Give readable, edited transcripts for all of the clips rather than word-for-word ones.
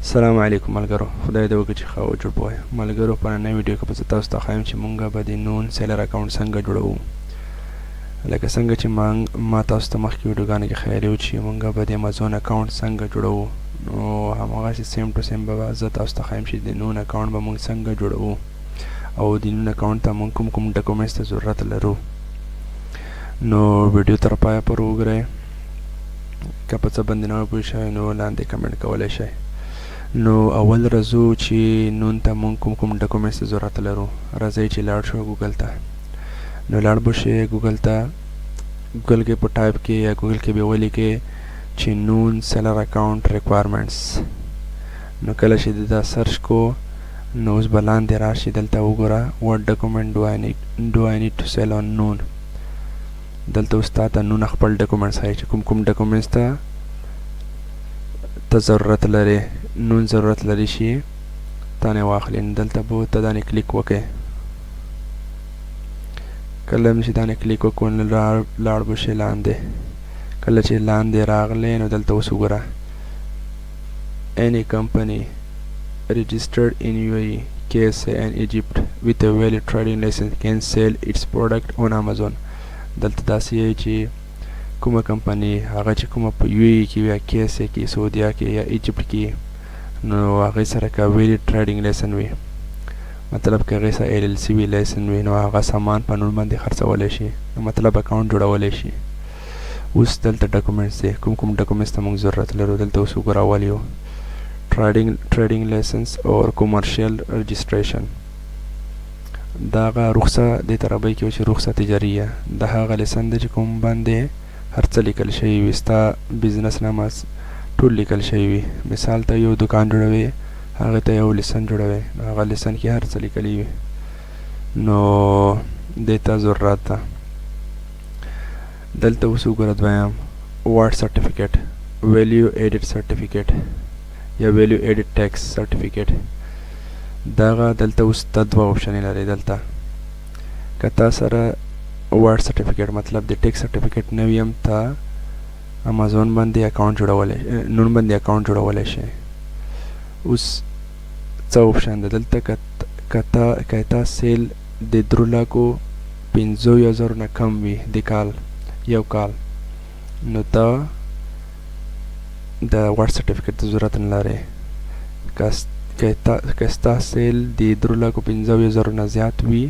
السلام علیکم ملګرو، خدای دې وکړي چې ښه او جوړ پوهه ملګرو. په نننۍ ویډیو کې به زه تاسو ته ښایم چې مونږ به د نون سیلر اکاونټ څنګه جوړوو. لکه څنګه چې ما تاسو ته مخکې ویډیوګانو کې ښیلی وو چې مونږ به د امازون اکاونټ څنګه جوړوو، نو هماغسې سیم ټو سیم به زه تاسو ته ښایم چې د نون اکاونټ به مونږ څنګه جوړوو او د نون اکاونټ ته مونږ کوم ډاکومنټس ته ضرورت لرو. نو ویډیو تر پایه پورې وګورئ. که په څه باندې نه پوه شئ نو لاندې کمنټ کولی شئ. نو اول راځو چې نون ته مونږ کوم ډاکومنټس ته ضرورت لرو. راځئ چې لاړ شو ګوګل ته. نو لاړ به شئ ګوګل ته. ګوګل کې په ټایپ کې یا ګوګل کې به ولیکئ چې نون سیلر اکاونټ ریکوایرمنټس. نو کله چې دا سرچ کو نو اوس به لاندې راشي، دلته وګوره what document do I need to sell on noon. دلته اوس تا ته نون خپل ډاکومنټس ښایي چې کوم ډاکومنټس ته ضرورت لري، نون ضرورت لري شي تانه واخلي. دلته به ته دانې کلیک وکړې. کله چې دانې کلیک وکړو نو لاړ به شي لاندې. کله چې لاندې راغلی نو دلته اوس وګوره any company registered in UAE, KSA and Egypt with a valid trading license can sell its product on Amazon. دلته داسې یې چې کومه کمپنی هغه چې کومه په UAE کې یا KSA کې، سعودیا کې یا ایجپټ کې، نو هغې سره که ویلډ ټریډینګ لیسن وي، مطلب که هغې سره LLC وي، لیسن وي، نو هغه سامان په نون باندې خرڅولی شي، نو مطلب اکاونټ جوړولی شي. اوس دلته ډاکومنټس دی، کوم ډاکومنټس ته موږ ضرورت لرو. دلته اوس وګوره اول یو ټریډینګ لیسنس اور کمرشیل رجسټریشن. دا هغه رخصه دې ته رابطه کې چې رخصه تجاریه، دا هغه لیسن دی چې کوم باندې هر څه لیکل شوي وي، ستا بزنس نامه ټول لیکل شوي وي. مثال ته یو دکان جوړوي، هغې ته یو لیسن جوړوي، نو هغه لیسن کې هر څه لیکلي وي، نو دې ته ضرورت ده. دلته اوس وګوره دویم واټ سرټیفیکیټ، ویلیو ایډډ سرټیفیکیټ یا ویلیو ایډډ ټیکس سرټیفیکیټ. دغه دلته اوس ته دوه آپشنې لري. دلته که تا سره واټ سرټیفیکیټ مطلب د ټیکس سرټیفیکیټ نه وي، هم ته امازون باندې اکاونټ جوړولی، نون باندې اکاونټ جوړولی شي. اوس څه آپشن ده دلته؟ که تا سیل د 3,50,000 نه کم وي د کال، یو کال، نو ته د واټ سرټیفیکیټ ته ضرورت نه لرې. که ستا سیل د 3,50,000 نه زیات وي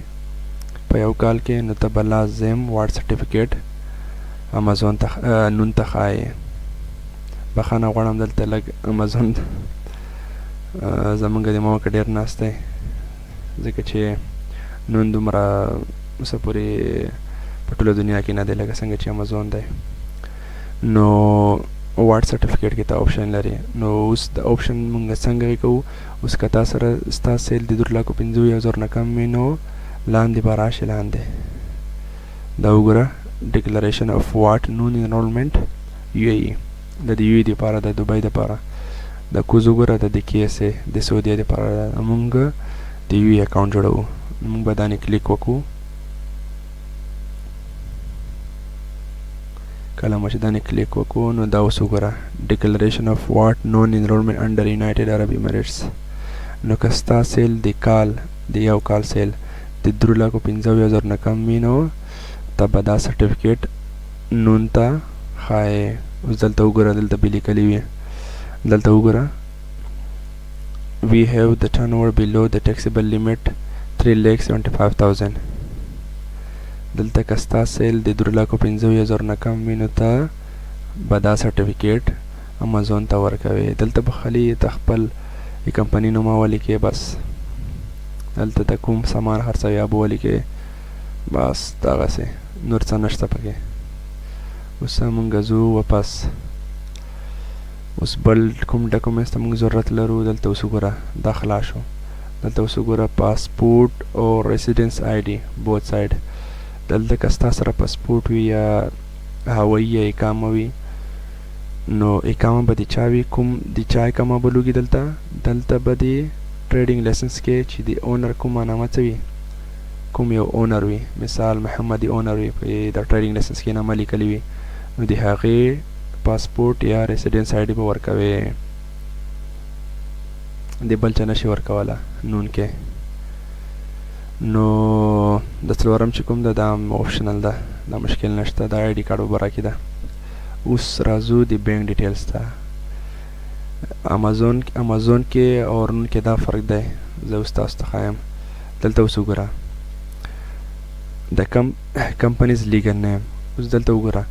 په یو کال کې، نو ته به لازم واټ سرټیفیکیټ امازون ته نون ته ښایې. بخښنه غواړم دلته لږ امازون زمونږ د ما کې ډېر ناست دی، ځکه چې نون دومره اوسه پورې په ټوله دنیا کې نه دی لکه څنګه چې امازون دی. نو واټ سرټیفیکیټ کې ته آپشن لري. نو اوس د آپشن مونږ څنګه کوو؟ اوس که تا سره ستا سیل د 3,50,000 نه کم وي نو لاندې به راشي. لاندې دا وګوره ډیکلریشن اف واټ نون انرولمنټ UAE، د UAE دپاره، د دوبۍ دپاره. د کوز وګوره د KSA د سعودیا دپاره. مونږ د UAE اکاونټ جوړوو، مونږ به دانې کلیک وکړو. کله مو چې دانې کلیک وکړو نو دا اوس وګوره ډیکلریشن اف واټ نون انرولمنټ انډر یونایټډ عرب ایمریټس. نو که ستا سیل د کال، د یو کال سیل د 3,50,000 نه کم وي نو ته به دا سرټیفیکیټ نون ته ښایې. اوس دلته وګوره، دلته به لیکلي وي، دلته وګوره we have the turnover below the taxable limit 3,75,000. دلته که ستا سیل د 3,50,000 نه کم وي نو ته به دا سرټیفیکیټ امازون ته ورکوې. دلته به خالي ته خپل د کمپنۍ نوم ولیکې، بس دلته د کوم سامان خرڅوي هغه به ولیکې، بس دغسې، نور څه نشته پکې. اوس مونږ ځو واپس. اوس بل کوم ډاکومنټس ته مونږ ضرورت لرو؟ دلته اوس وګوره دا خلاص شو. دلته اوس وګوره پاسپورټ او ریسیډنس ID بوت ساید. دلته که ستا سره پاسپورټ وي یا هوایي یا اقامه وي، نو اقامه به د چا وي، کوم د چا اقامه به لوګي. دلته به د ټریډینګ لیسنس کې چې د اونر کومه نامه څه وي، کوم یو اونر وي، مثال محمدي اونر وي، په د ټریډینګ لیسنس کې نامه لیکلې وي، نو د هغې پاسپورټ یا ریسیډنس ID به ورکوې. د بل چا نشي ورکوله نون کې. نو د څلورم چې کوم ده دا اپشنل ده، دا مشکل نشته، دا آی ډي کارډ به راکې ده. اوس راځو د بینک ډیټیلز ته. امازون کې او نون کې دا فرق دی، زه اوس تاسو ته ښایم. دلته اوس وګوره د کمپنیز لیګل نیم. اوس دلته وګوره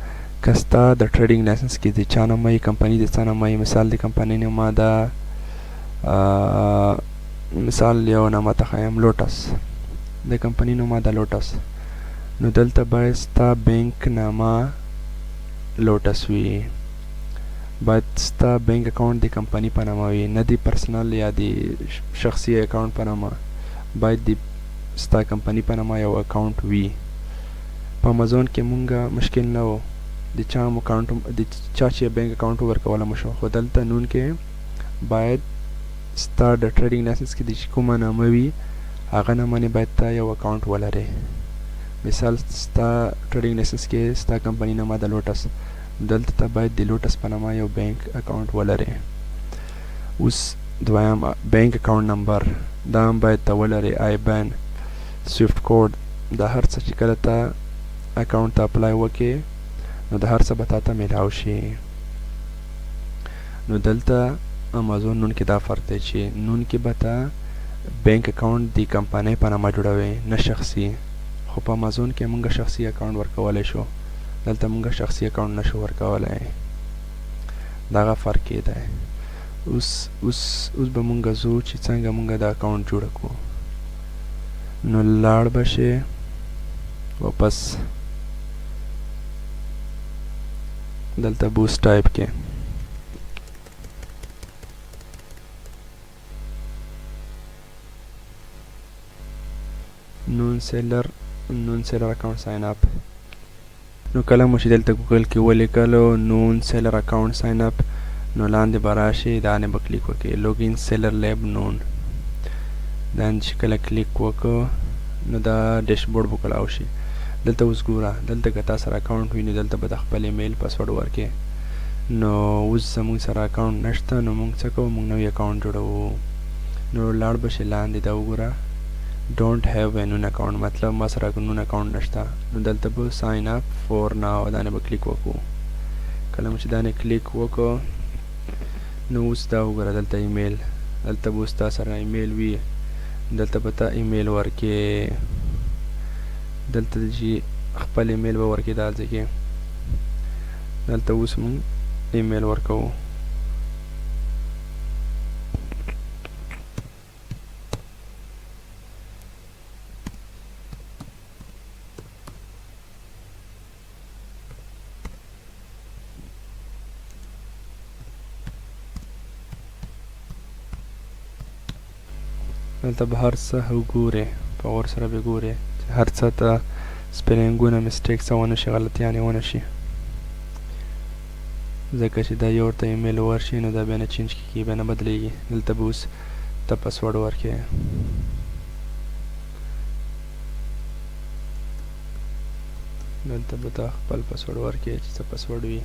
که ستا د ټریډینګ لایسنس کې د چا نوم وي، کمپنۍ د څه نوم وي، مثال د کمپنۍ نومه ده مثال یو نامه ته ښایم لوټس، د کمپنۍ نومه ده لوټس. نو دلته باید ستا بینک نامه لوټس وي، باید ستا بینک اکاونټ د کمپنۍ په نامه وي، نه د پرسنل یا د شخصي اکاونټ په نامه. باید د ستا کمپنۍ په نامه یو اکاونټ وي. په امازون کې مونږه مشکل نه و، د چا چې بینک اکاونټ ورکولی مو شو، خو دلته نون کې باید ستا د ټریډینګ لایسنس کې د چې کومه نامه وي هغه نامه نه باید ته یو اکاونټ ولرې. مثال ستا ټریډینګ لایسنس کې ستا کمپنۍ نامه د لوټس، دلته ته باید د لوټس په نامه یو بینک اکاونټ ولرې. اوس دویم بینک اکاونټ نمبر، دا هم باید ته ولرې. آی بین، سویفټ کوډ، دا هر څه چې کله ته اکاونټ ته اپلای وکې نو د هر څه به تا ته میلاو شي. نو دلته امازون نون کې دا فرق دی چې نون کې به ته بینک اکاونټ د کمپنۍ په نامه جوړوي، نه شخصي. خو په امازون کې مونږ شخصي اکاونټ ورکولی شو، دلته مونږ شخصي اکاونټ نشو ورکولی. دغه فرق یې دی. اوس به مونږ ځو چې څنګه مونږ دا اکاونټ جوړ کړو. نو لاړ به شې واپس دلته بوست ټایپ کې نون سیلر اکاونټ ساین اپ. نو کله مو چې دلته ګوګل کې ولیکلو نون سیلر اکاونټ ساین اپ، نو لاندې به راشي، دا نه به کلیک وکړئ لوګین سیلر لیب نون. دا چې کله کلیک وکړو نو دا ډیشبورډ به کلاو شي. دلته اوس ګوره، دلته که تا سره اکاونټ وي نو دلته به د خپل ایمیل پاسورډ ورکې. نو اوس زموږ سره اکاونټ نشته، نو موږ څه کوو، موږ نوی اکاونټ جوړوو. نو لاړ به شي لاندې دا وګوره ډونټ هیو اے نون اکاونټ، مطلب ما سره نون اکاونټ نشته. نو دلته به ساین اپ فور ناو دا نه به کلیک وکړو. کله مو چې دا نه کلیک وکړو نو اوس دا وګوره دلته ایمیل، دلته به اوس تا سره ایمیل وي، دلته به ته ایمیل ورکې، دلته چې خپل ایمیل به ورکې دا ځای کې. دلته اوس موږ ایمیل ورکوو. دلته به هر څه وګورې، په غور سره به ګورې چې هر څه ته سپیلنګونه مسټیکس ونه شي، غلطیانې ونه شي، ځکه چې دا یو ورته ایمیل ورشي نو دا بیا نه چینج کېږي، بیا نه بدلېږي. دلته به اوس ته پاسورډ ورکړې، دلته به ته خپل پاسورډ ورکړې چې څه پاسورډ وي.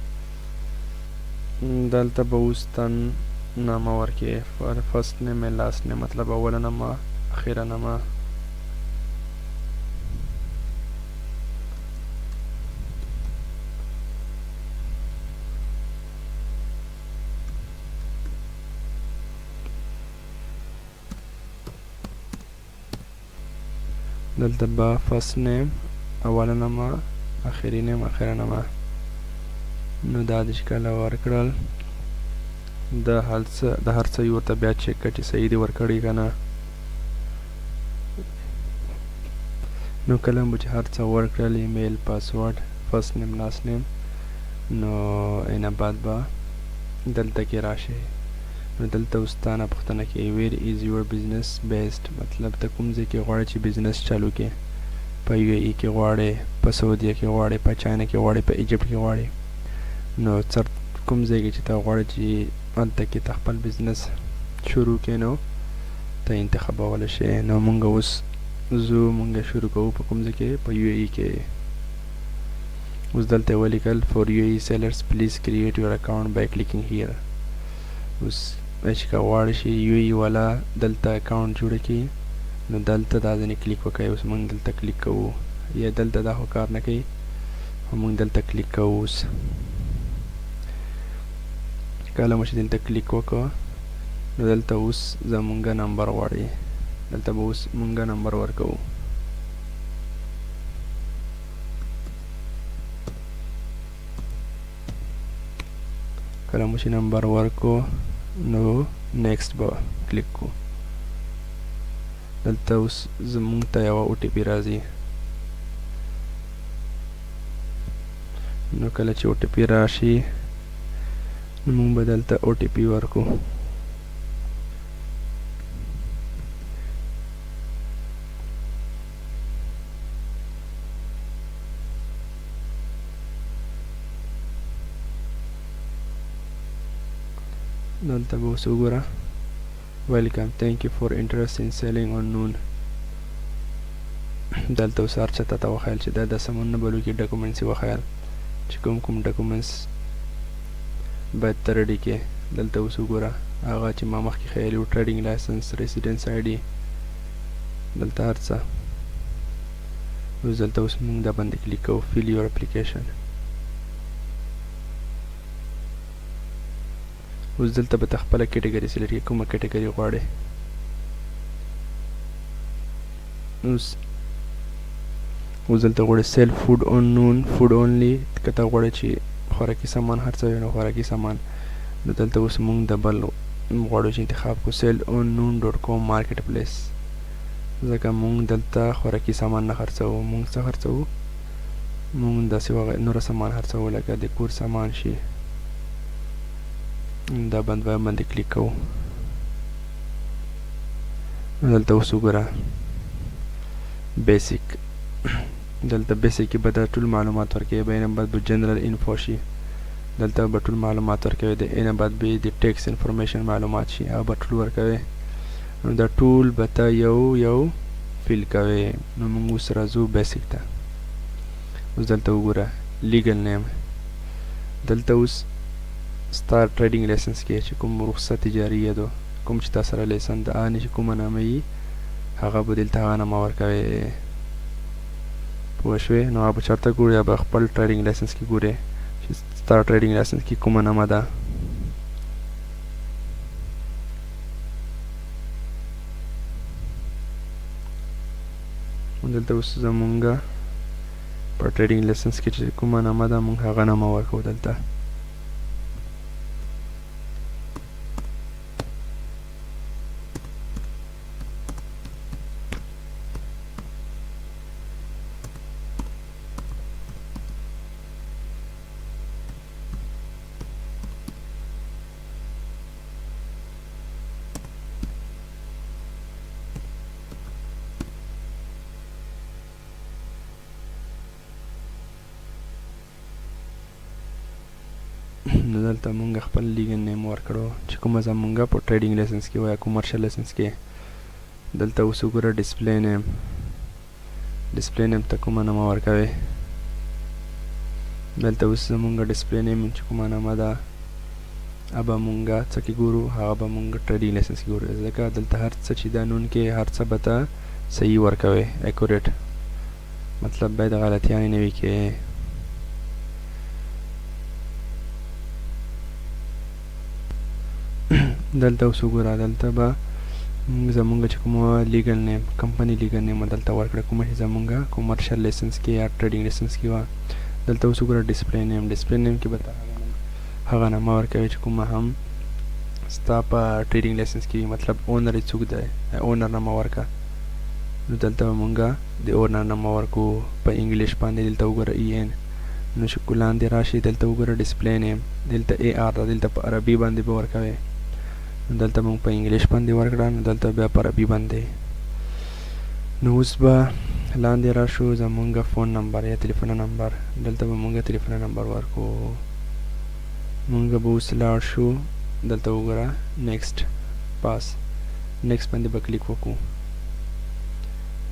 دلته به اوس ته نامه ورکې، فرست نیم یا لاست نیم، مطلب اوله نامه اخیره نامه. دلته به فرست نیم اوله نامه، اخیری نیم اخیره نامه. نو دا دې چې کله ورکړل د هر څه یې ورته بیا چک کړه چې صحیح دې ورکړي که نه. نو کله مو چې هر څه ورکړل، ایمیل، پاسورډ، فرست نیم، لاست نیم، نو اینه بعد به دلته کې راشئ. نو دلته اوس تا نه پوښتنه کوي ویر از یور بزنس بیسډ، مطلب ته کوم ځای کې غواړې چې بزنس چالو کړې، په یو ای کې غواړې، په سعودیه کې غواړې، په چاینا کې غواړې، په ایجپټ کې غواړې. نو کوم ځای کې چې ته غواړې چې هلته کې ته خپل بزنس شروع کړې نو ته انتخابولی شې. نو مونږ اوس مونږ شروع کوو په کوم ځای کې، په یو ای کې. اوس دلته یې ولیکل فور یو ای سیلرز پلیز کریټ یور اکاونټ بای کلیکینګ هیر. اوس چې که غواړی شي UAE والا دلته اکاونټ جوړ کړي نو دلته دا ځینې کلیک وکړئ. اوس موږ دلته کلیک کوو، یا دلته دا خو کار نه کوي، موږ دلته کلیک کوو. اوس کله مو چې دلته کلیک وکړو نو دلته اوس زمونږ نمبر غواړي، دلته به اوس مونږ نمبر ورکوو. کله مو چې نمبر ورکو نو نیکسټ به کلیک کو. دلته اوس زمونږ ته یوه OTP راځي، نو کله چې OTP راشي نو مونږ به دلته OTP ورکو. دلته به اوس وګوره ویلکم تھینک یو فار انټرست ان سیلینګ آن نون. دلته اوس هر چا ته وښیل چې دا د سمون نه بلو کې ډاکومنټس یې وښیل چې کوم ډاکومنټس باید ته ریډي کې. دلته اوس وګوره هغه چې ما مخکې ښیلی و ټریډینګ لایسنس، ریسیډنس ID، دلته هر څه. اوس دلته اوس موږ دا باندې کلیک کوو فیل یور اپلیکیشن. اوس دلته به ته خپله کیټګري سلیکټ کړې، کومه کیټګري غواړې. اوس دلته غواړې سیل فود آن نون فود اونلی، که ته غواړې چې خوراکي سامان هر څه وي نو خوراکي سامان. نو دلته اوس موږ د بل غواړو چې انتخاب کړو سیل آن نون .com مارکیټ پلیس، ځکه موږ دلته خوراکي سامان نه خرڅوو. موږ څه خرڅوو؟ موږ داسې نوره سامان خرڅوو لکه د کور سامان شي. دا باندې کلیک کوو. دلته اوس وګوره بیسیک، دلته بیسیک کې به دا ټول معلومات ورکوي. به اینه بعد به جنرال انفو شي، دلته به ټول معلومات ورکوي. د اینه بعد به د ټیکس انفارمیشن معلومات شي، هغه به ټول ورکوي. نو دا ټول به ته یو فیل کوي. نو موږ اوس راځو بیسیک ته. اوس دلته وګوره لیګل نیم، دلته اوس ستا ټریډینګ لایسنس کې چې کوم رخصت تجاریه ده، کوم چې تا سره لیسن د آنې چې کومه نامه وي هغه به دلته هغه نامه ورکوي. پوه شوې؟ نو هغه به چېرته ګورې؟ یا به خپل ټریډینګ لایسنس کې ګورې چې ستا ټریډینګ لایسنس کې کومه نامه ده. دلته اوس زمونږ په ټریډینګ لایسنس کې چې کومه نامه ده مونږ هغه نامه ورکوو دلته. نو دلته مونږ خپل لیګل نیم ورکړو چې کومه زمونږ په ټریډینګ لایسنس کې وای کمرشل لایسنس کې. دلته اوس وګوره ډسپلی نیم، ډسپلی نیم ته کومه نامه ورکوي. دلته اوس زمونږ ډسپلی نیم چې کومه نامه ده هغه به مونږ څه کې ګورو، هغه به مونږ ټریډینګ لایسنس کې ګورو. ځکه دلته هر څه چې دا نون کې هر څه به ته صحیح ورکوي، اکوریټ، مطلب باید غلطیانې نه وي کې. دلته اوس وګوره دلته به زمونږ چې کومه لیګل نیم کمپنی لیګل نیم دلته ورکړه، کومه چې زمونږ کمرشل لایسنس کې یا ټریډینګ لایسنس کې وه. دلته اوس وګوره ډسپلی نیم، ډسپلی نیم کې به ته هغه نامه ورکوي چې کومه هم ستا په ټریډینګ لایسنس کې، مطلب اونر یې څوک دی، اونر نامه ورکړه. نو دلته به مونږ د اونر نامه ورکو په انګلیش باندې. دلته وګوره EN. نو چې لاندې راشي دلته وګوره ډسپلی نیم، دلته AR ده، دلته په عربي باندې به ورکوي. دلته مونږ په انګلیش باندې ورکړه، نو دلته بیا په عربي باندې. نو اوس به لاندې راشو زمونږ فون نمبر یا تلیفون نمبر، دلته به مونږ تلیفون نمبر ورکو. مونږ به اوس لاړ شو دلته وګوره نیکسټ پاس، نیکسټ باندې به کلیک وکړو.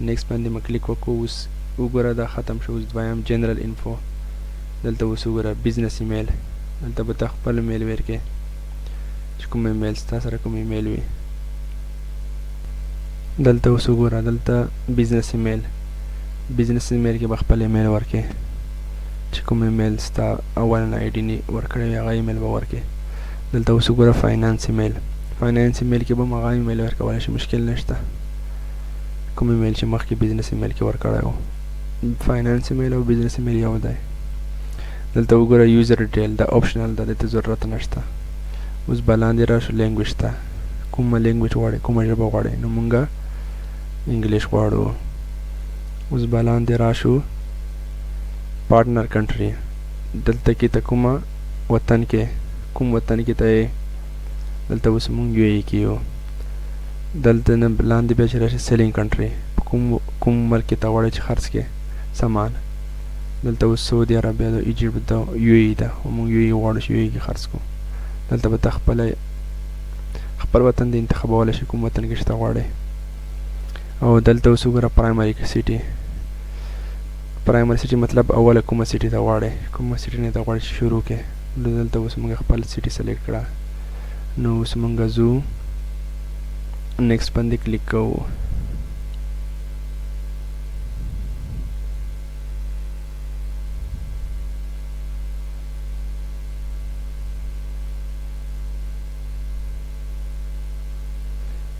نیکسټ باندې به کلیک وکړو. اوس وګوره دا ختم شو. اوس دویم جنرال انفو، دلته اوس وګوره بزنس ایمیل، دلته به ته خپل میل ورکې چې کوم ایمیل ستا سره کوم ایمیل وي. دلته اوس وګوره دلته بزنس ایمیل کې به خپل ایمیل ورکې چې کوم ایمیل ستا اول آی ډي نه ورکړی وي هغه ایمیل به ورکې. دلته اوس وګوره فاینانس ایمیل کې به هم هغه ایمیل ورکولی شي، مشکل نشته. کوم ایمیل چې مخکې بزنس ایمیل کې ورکړی و، فاینانس ایمیل او بزنس ایمیل یو دی. دلته وګوره یوزر ډیټیل دا اپشنل ده، دته ضرورت نشته. اوس به لاندې راشو لینګویج ته، کومه لینګویج غواړئ، کومه ژبه غواړئ، نو مونږه انګلیش غواړو. اوس به لاندې راشو پارټنر کنټري، دلته کې ته کوم وطن کې ته یې، دلته اوس مونږ یو ای کې یو. دلته نه لاندې بیا چې راشي سیلینګ کنټري، کوم ملک کې ته غواړئ چې خرڅ کې سامان. دلته اوس سعودي عربیه ده، ایجپت ده، یو ای ده، مونږ یو ای غواړو چې یو ای کې خرڅ کړو. دلته به ته خپل وطن دې انتخابولی شي، کوم وطن کې چې ته غواړې. او دلته اوس وګوره پرایمري سیټي مطلب اوله کومه سیټي ته غواړې، کومه سیټي نه ته غواړې چې شروع کې. دلته اوس موږ خپل سیټي سلیکټ کړه، نو اوس موږ ځو نیکسټ باندې کلیک کوو.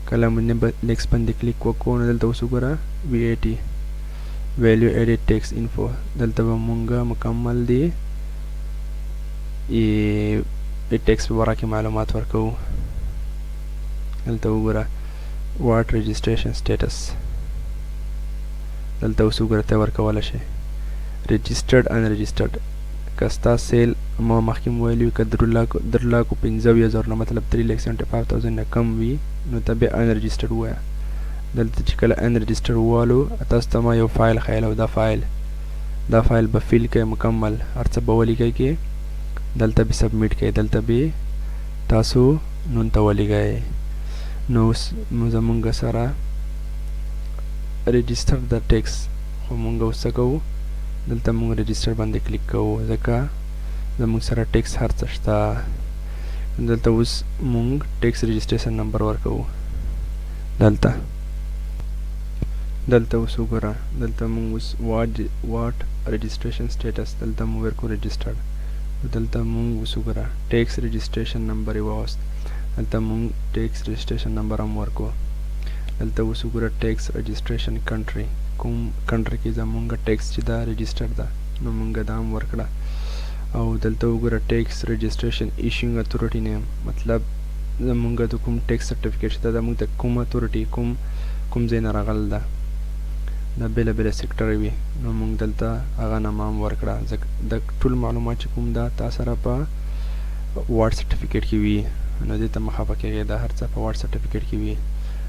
کله موږ نیکسټ باندې کلیک وکړو نو دلته اوس وګوره VAT ویلیو ایډیټ ټیکس انفو، دلته به موږ مکمل دی ټیکس په باره کې معلومات ورکوو. دلته وګوره واټ رجسټریشن سټیټس، دلته اوس وګوره ته ورکولی شي رجسټرډ ان رجسټرډ. که ستا سیل ما مخکې مو ویلي وي که 3,15,000 نه مطلب 3,75,000 نه کم وي نو ته بیا ان رجسټرډ ووایه. دلته چې کله ان رجسټرډ ووالو تاسو ته ما یو فایل ښیل او دا فایل به فیل کوئ مکمل، هر څه به ولیکئ کې، دلته به سبمیټ کوئ، دلته به تاسو نون ته ولیکئ. نو اوس زمونږ سره رجسټر د ټیکس، خو مونږ اوس څه کوو، دلته مونږ رجسټر باندې کلیک کوو ځکه زمونږ سره ټیکس هر څه شته. دلته اوس مونږ ټیکس رجسټریشن نمبر ورکوو. دلته اوس وګوره دلته مونږ اوس واټ رجسټریشن سټیټس، دلته مونږ ورکو رجسټرډ. دلته مونږ اوس وګوره ټیکس رجسټریشن نمبر یې واوست، دلته مونږ ټیکس رجسټریشن نمبر هم ورکو. دلته اوس وګوره ټیکس رجسټریشن کنټري، کوم کنټري کې زمونږ ټیکس چې دا رجسټر ده نو مونږ دا هم ورکړه. او دلته وګوره ټیکس رجسټریشن ایشینګ اتھورټي نیم، مطلب زمونږ د کوم ټیکس سرټیفیکیټ شته دا مونږ ته کوم اتھورټي کوم ځای نه راغلی ده، دا بېله سیکټر وي نو مونږ دلته هغه نامه هم ورکړه. د ټول معلومات چې کوم ده تا سره په واټ سرټیفیکیټ کې وي نو دې ته مه خفه کېږئ، دا هر څه په واټ سرټیفیکیټ کې وي.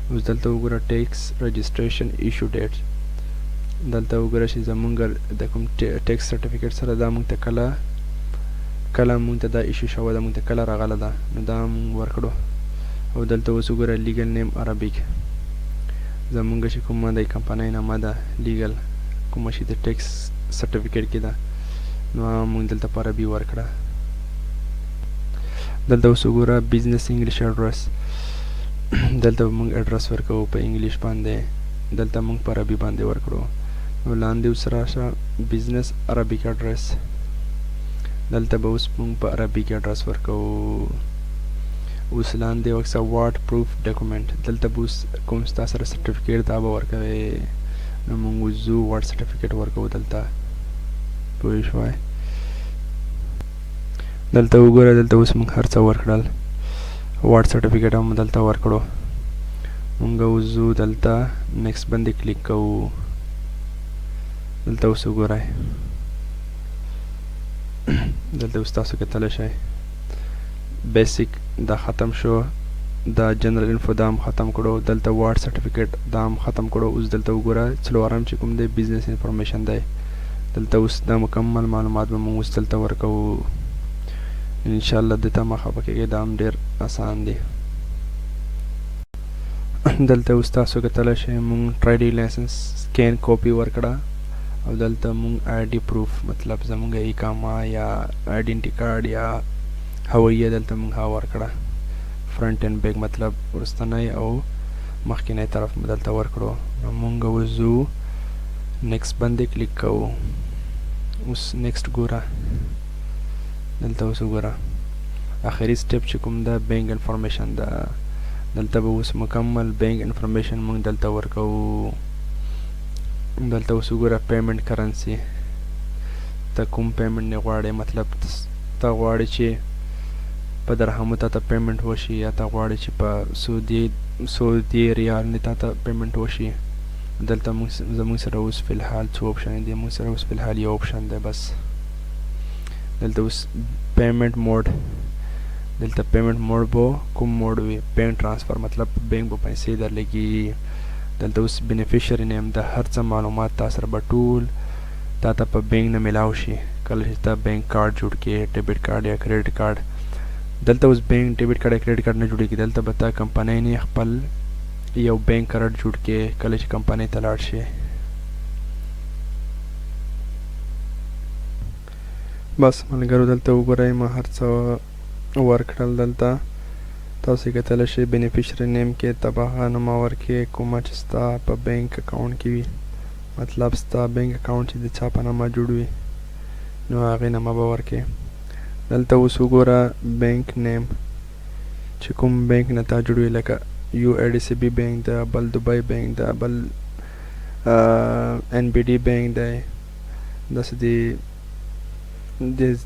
اوس دلته وګوره ټیکس رجسټریشن ایشو ډیټ، دلته وګوره چې زمونږ د کوم ټیکس سرټیفیکیټ سره دا مونږ ته کله مونږ ته دا ایشو شوی ده، مونږ ته کله راغله ده نو دا مونږ ورکړو. او دلته اوس وګوره لیګل نیم عربیک، زمونږ چې کومه د کمپنۍ نامه ده لیګل کومه چې د ټیکس سرټیفیکیټ کې ده نو مونږ دلته په عربي ورکړه. دلته اوس وګوره بزنس انګلیش اډرس، دلته مونږ اډرس ورکوو په انګلیش باندې، دلته مونږ په عربي باندې ورکړو. نو لاندې اوس راشه بزنس عربیک اډرس، دلته به اوس مونږ په عربي کې اډرس ورکوو. اوس لاندې وکسه واټ پروف ډاکومنټ، دلته به اوس کوم ستا سره سرټیفیکیټ دا به ورکوې نو مونږ ځو واټ سرټیفیکیټ ورکوو دلته، پوه شوئ. دلته وګوره دلته اوس مونږ هر څه ورکړل، واټ سرټیفیکیټ هم دلته ورکړو. مونږ اوس ځو دلته نیکسټ باندې کلیک کوو. دلته اوس وګورئ دلته اوس تاسو کتلی شئ بیسیک دا ختم شو، دا جنرال انفو دا هم ختم کړو، دلته واټ سرټیفیکیټ دا هم ختم کړو. اوس دلته وګوره څلورم چې کوم دی بزنس انفارمیشن دی، دلته اوس دا مکمل معلومات به مونږ اوس دلته ورکوو. انشاءالله دته مه خفه کېږئ، دا هم ډېر اسان دی. دلته اوس تاسو کتلی شئ مونږ ډرایوینګ لایسنس سکین کاپي ورکړه او دلته مونږ آی ډي پروف مطلب زمونږ اقامه یا آیډنټي کارډ یا هویه دلته مونږ ها ورکړه. فرنٹ اینڈ بیک مطلب ورستنی او مخکینی طرف مو دلته ورکړو. نو مونږ اوس ځو نیکسټ باندې کلیک کوو. اوس نیکسټ ګوره دلته اوس وګوره آخري سټپ چې کوم ده بینک انفارمیشن ده. دلته به اوس مکمل بینک انفارمیشن مونږ دلته ورکوو. دلته اوس وګوره پیمنٹ کرنسی ته کوم پیمنٹ نه غواړې مطلب ته غواړې چې په درهمو ته پیمنٹ وشي یا ته غواړې چې په سعودي ریال نه ته پیمنٹ وشي. دلته زموږ سره اوس فی الحال څو اپشن دي. موږ سره اوس فی الحال یو اپشن دی بس. دلته اوس پیمنٹ موډ دلته پیمنٹ موډ بو کوم موډ وي بینک ترانسفر مطلب بینک به پیسې درلګي. دلته اوس بینیفیشری نیم د هر څه معلومات تا سره به ټول تا ته په بینک نه میلاو شي کله چې ته بینک کارډ جوړ کې ډیبټ کارډ یا کریډټ کارډ. دلته اوس بینک ډیبټ کارډ یا کریډټ کارډ نه جوړېږي. دلته به تا کمپنۍ نه خپل یو بینک کارډ جوړ کې کله چې کمپنۍ ته لاړ شي. بس ملګرو دلته وګورئ ما هر څه ورکړل. دلته تاسو کتلی شئ بینیفیشری نیم کې ته به هغه نومه ورکړې کومه چې ستا په بینک اکاونټ کې وي مطلب ستا بینک اکاونټ چې د چا په نامه جوړ وي نو هغې نامه به ورکړې. دلته اوس وګوره بینک نیم چې کوم بینک نه تا جوړ وي لکه یو ای ډي سی بي بینک ده بل دبی بینک ده بل ان بی ډي بینک دی. داسې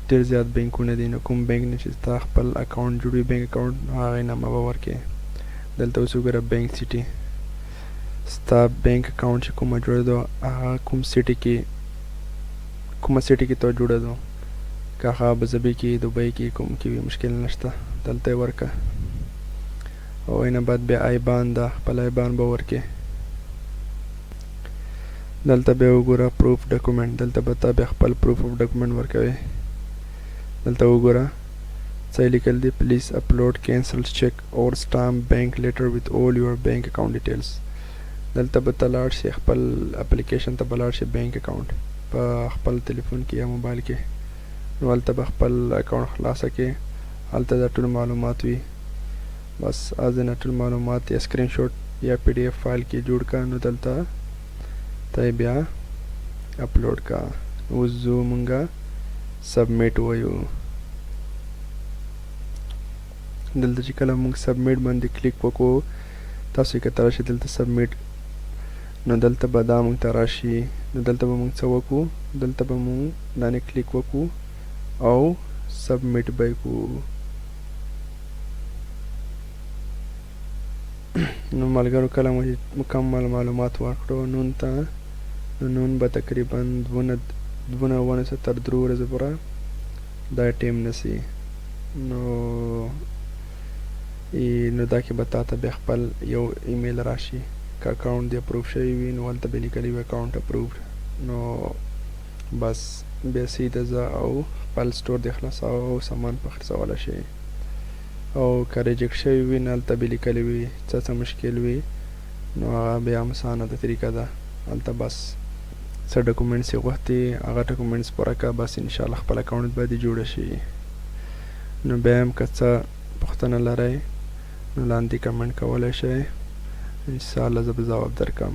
ډېر زیات بینکونه دي. نو کوم بینک نه چې ستا خپل اکاونټ جوړ وي بینک اکاونټ نو هغې نامه به ورکړې. دلته اوس وګوره بینک سیټي ستا بینک اکاونټ چې کومه جوړه ده هغه کومه سیټي کې ته جوړه ده که هغه ابوظبي کې دبی کې کوم کې وي مشکل نشته دلته یې ورکړه. او اینه بعد بیا آیبان ده خپل آیبان به ورکړې. دلته بیا وګوره پروف ډاکومنټ دلته به تا بیا خپل پروف اف ډاکومنټ ورکوې. دلته وګوره څه یې لیکل دي پلیز اپلوډ کینسل چیک اور سټامپ بینک لیټر وذ اول یور بینک اکاونټ ډیټیلز. دلته به ته لاړ شي خپل اپلیکیشن ته به لاړ شي بینک اکاونټ په خپل تلیفون کې یا موبایل کې نو هلته به خپل اکاونټ خلاصه کې هلته دا ټول معلومات وي. بس ازنه ټول معلومات یا سکرین شاٹ یا پی ډي اف فایل کې جوړ کا نو دلته ته بیا اپلوډ کا. اوس زو مونږه سبمیټ وایو. دلته چې کله مونږ سبمیټ باندې کلیک وکړو تاسو یې کتلی شئ دلته سبمیټ نو دلته به دا مونږ ته راشي. نو دلته به مونږ څه وکړو دلته به مونږ دانې کلیک وکړو او سبمیټ به یې کړو. نو ملګرو کله مو مکمل معلومات ورکړو نون ته نو نون به تقریبا 2 تر 3 ورځې پوره دا ټیم نیسي. نو دا کې به تا ته بیا خپل یو ایمیل راشي که اکاونټ دې اپروف شوی وي نو هلته به لیکلی وي اکاونټ اپروفډ. نو بس بیا سیده ځه او خپل سټور دې خلاصوه او سامان په خرڅولی شي. او که ریجکټ شوی وي نو هلته به لیکلی وي څه مشکل وي نو هغه بیا هم اسانه ده طریقه ده. هلته بس څه ډاکومنټس یې غوښتي هغه ډاکومنټس پوره کړه بس انشاءالله خپل اکاونټ به دې جوړه شي. نو بیا هم که څه پوښتنه لرئ نو لاندې کمنټ کولی شئ انشاءالله زه به ځواب درکړم.